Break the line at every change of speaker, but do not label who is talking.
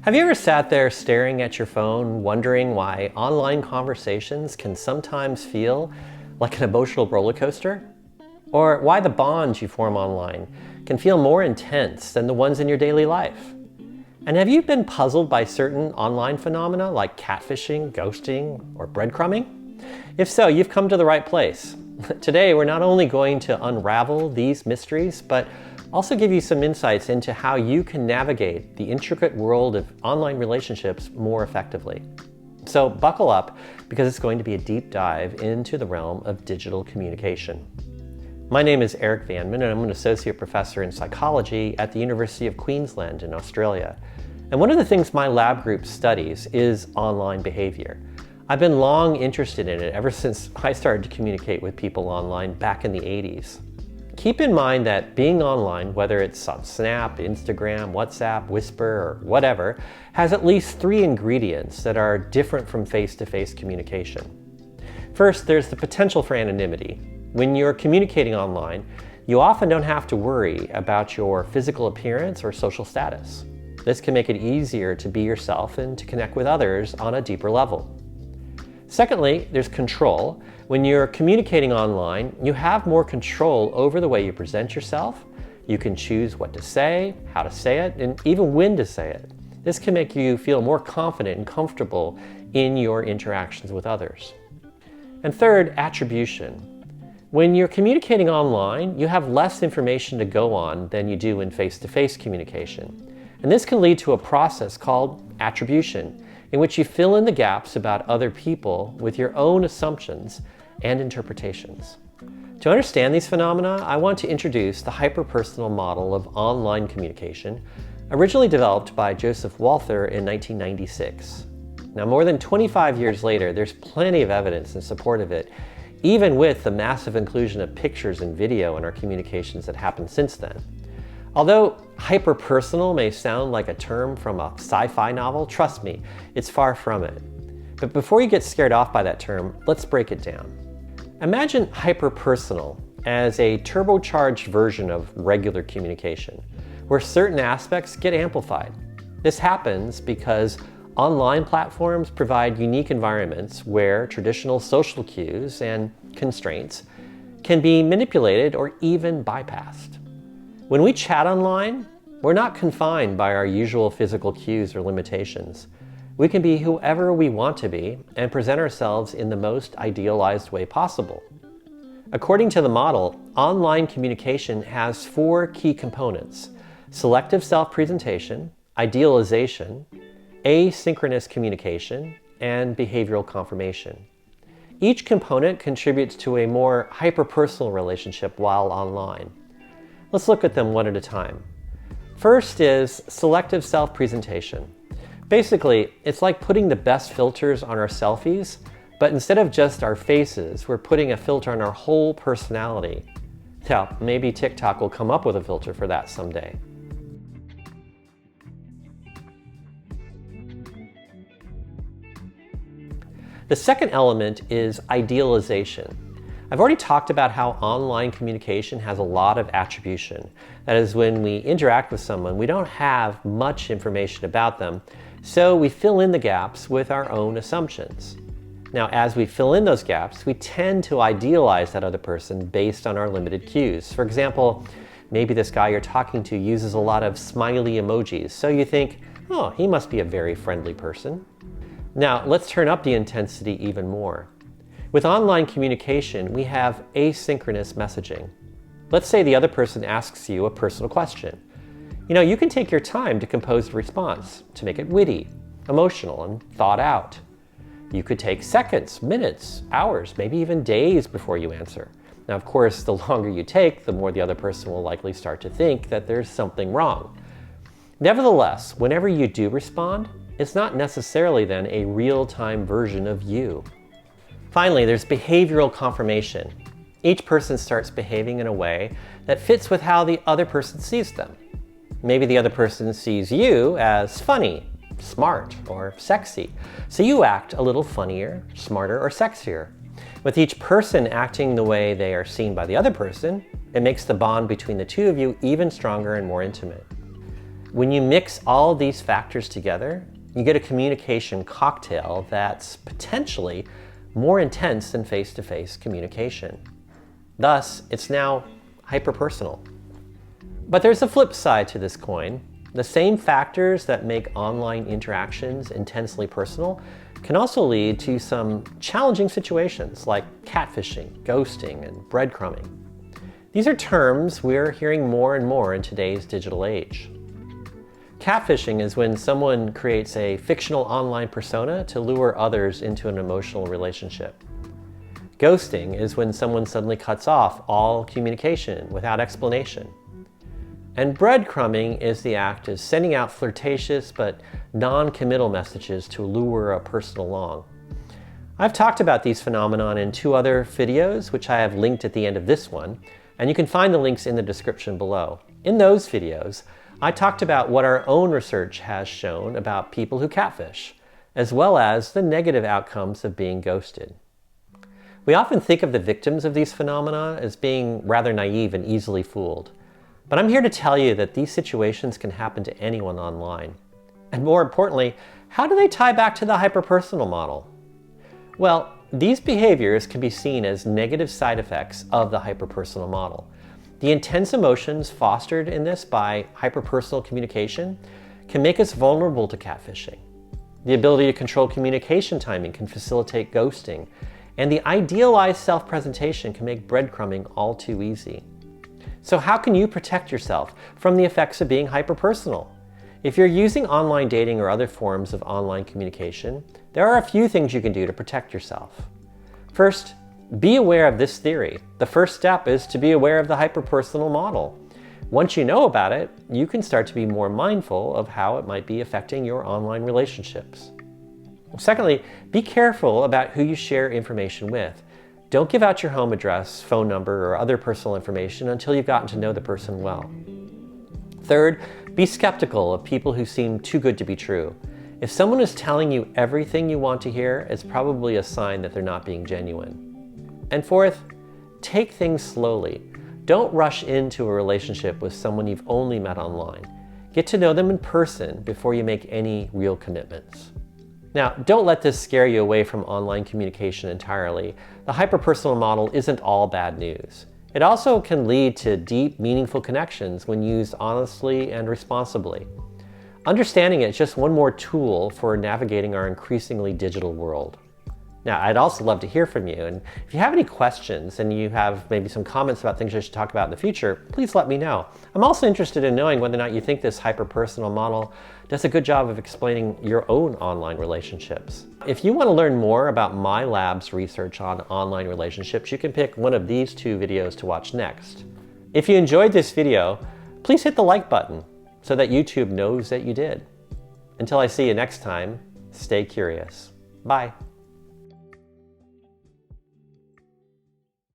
Have you ever sat there staring at your phone, wondering why online conversations can sometimes feel like an emotional roller coaster? Or why the bonds you form online can feel more intense than the ones in your daily life? And have you been puzzled by certain online phenomena like catfishing, ghosting, or breadcrumbing? If so, you've come to the right place. Today, we're not only going to unravel these mysteries, but also give you some insights into how you can navigate the intricate world of online relationships more effectively. So buckle up, because it's going to be a deep dive into the realm of digital communication. My name is Eric Vanman, and I'm an associate professor in psychology at the University of Queensland in Australia. And one of the things my lab group studies is online behavior. I've been long interested in it ever since I started to communicate with people online back in the 80s. Keep in mind that being online, whether it's on Snap, Instagram, WhatsApp, Whisper, or whatever, has at least 3 ingredients that are different from face-to-face communication. First, there's the potential for anonymity. When you're communicating online, you often don't have to worry about your physical appearance or social status. This can make it easier to be yourself and to connect with others on a deeper level. Secondly, there's control. When you're communicating online, you have more control over the way you present yourself. You can choose what to say, how to say it, and even when to say it. This can make you feel more confident and comfortable in your interactions with others. And third, attribution. When you're communicating online, you have less information to go on than you do in face-to-face communication. And this can lead to a process called attribution, in which you fill in the gaps about other people with your own assumptions and interpretations. To understand these phenomena, I want to introduce the hyperpersonal model of online communication, originally developed by Joseph Walther in 1996. Now, more than 25 years later, there's plenty of evidence in support of it, even with the massive inclusion of pictures and video in our communications that happened since then. Although hyperpersonal may sound like a term from a sci-fi novel, trust me, it's far from it. But before you get scared off by that term, let's break it down. Imagine hyperpersonal as a turbocharged version of regular communication, where certain aspects get amplified. This happens because online platforms provide unique environments where traditional social cues and constraints can be manipulated or even bypassed. When we chat online, we're not confined by our usual physical cues or limitations. We can be whoever we want to be and present ourselves in the most idealized way possible. According to the model, online communication has 4 key components: selective self-presentation, idealization, asynchronous communication, and behavioral confirmation. Each component contributes to a more hyperpersonal relationship while online. Let's look at them one at a time. First is selective self-presentation. Basically, it's like putting the best filters on our selfies, but instead of just our faces, we're putting a filter on our whole personality. Now, maybe TikTok will come up with a filter for that someday. The second element is idealization. I've already talked about how online communication has a lot of attribution. That is, when we interact with someone, we don't have much information about them, so we fill in the gaps with our own assumptions. Now, as we fill in those gaps, we tend to idealize that other person based on our limited cues. For example, maybe this guy you're talking to uses a lot of smiley emojis, so you think, oh, he must be a very friendly person. Now, let's turn up the intensity even more. With online communication, we have asynchronous messaging. Let's say the other person asks you a personal question. You can take your time to compose a response, to make it witty, emotional, and thought out. You could take seconds, minutes, hours, maybe even days before you answer. Now, of course, the longer you take, the more the other person will likely start to think that there's something wrong. Nevertheless, whenever you do respond, it's not necessarily then a real-time version of you. Finally, there's behavioral confirmation. Each person starts behaving in a way that fits with how the other person sees them. Maybe the other person sees you as funny, smart, or sexy, so you act a little funnier, smarter, or sexier. With each person acting the way they are seen by the other person, it makes the bond between the two of you even stronger and more intimate. When you mix all these factors together, you get a communication cocktail that's potentially more intense than face-to-face communication. Thus, it's now hyperpersonal. But there's a flip side to this coin. The same factors that make online interactions intensely personal can also lead to some challenging situations like catfishing, ghosting, and breadcrumbing. These are terms we're hearing more and more in today's digital age. Catfishing is when someone creates a fictional online persona to lure others into an emotional relationship. Ghosting is when someone suddenly cuts off all communication without explanation. And breadcrumbing is the act of sending out flirtatious but non-committal messages to lure a person along. I've talked about these phenomena in 2 other videos, which I have linked at the end of this one, and you can find the links in the description below. In those videos, I talked about what our own research has shown about people who catfish, as well as the negative outcomes of being ghosted. We often think of the victims of these phenomena as being rather naive and easily fooled. But I'm here to tell you that these situations can happen to anyone online. And more importantly, how do they tie back to the hyperpersonal model? Well, these behaviors can be seen as negative side effects of the hyperpersonal model. The intense emotions fostered in this by hyperpersonal communication can make us vulnerable to catfishing. The ability to control communication timing can facilitate ghosting, and the idealized self-presentation can make breadcrumbing all too easy. So how can you protect yourself from the effects of being hyperpersonal? If you're using online dating or other forms of online communication, there are a few things you can do to protect yourself. First, be aware of this theory. The first step is to be aware of the hyperpersonal model. Once you know about it, you can start to be more mindful of how it might be affecting your online relationships. Secondly, be careful about who you share information with. Don't give out your home address, phone number, or other personal information until you've gotten to know the person well. Third, be skeptical of people who seem too good to be true. If someone is telling you everything you want to hear, it's probably a sign that they're not being genuine. And fourth, take things slowly. Don't rush into a relationship with someone you've only met online. Get to know them in person before you make any real commitments. Now, don't let this scare you away from online communication entirely. The hyperpersonal model isn't all bad news. It also can lead to deep, meaningful connections when used honestly and responsibly. Understanding it is just one more tool for navigating our increasingly digital world. Now, I'd also love to hear from you, and if you have any questions and you have maybe some comments about things I should talk about in the future, please let me know. I'm also interested in knowing whether or not you think this hyperpersonal model does a good job of explaining your own online relationships. If you want to learn more about my lab's research on online relationships, you can pick one of these 2 videos to watch next. If you enjoyed this video, please hit the like button so that YouTube knows that you did. Until I see you next time, stay curious. Bye.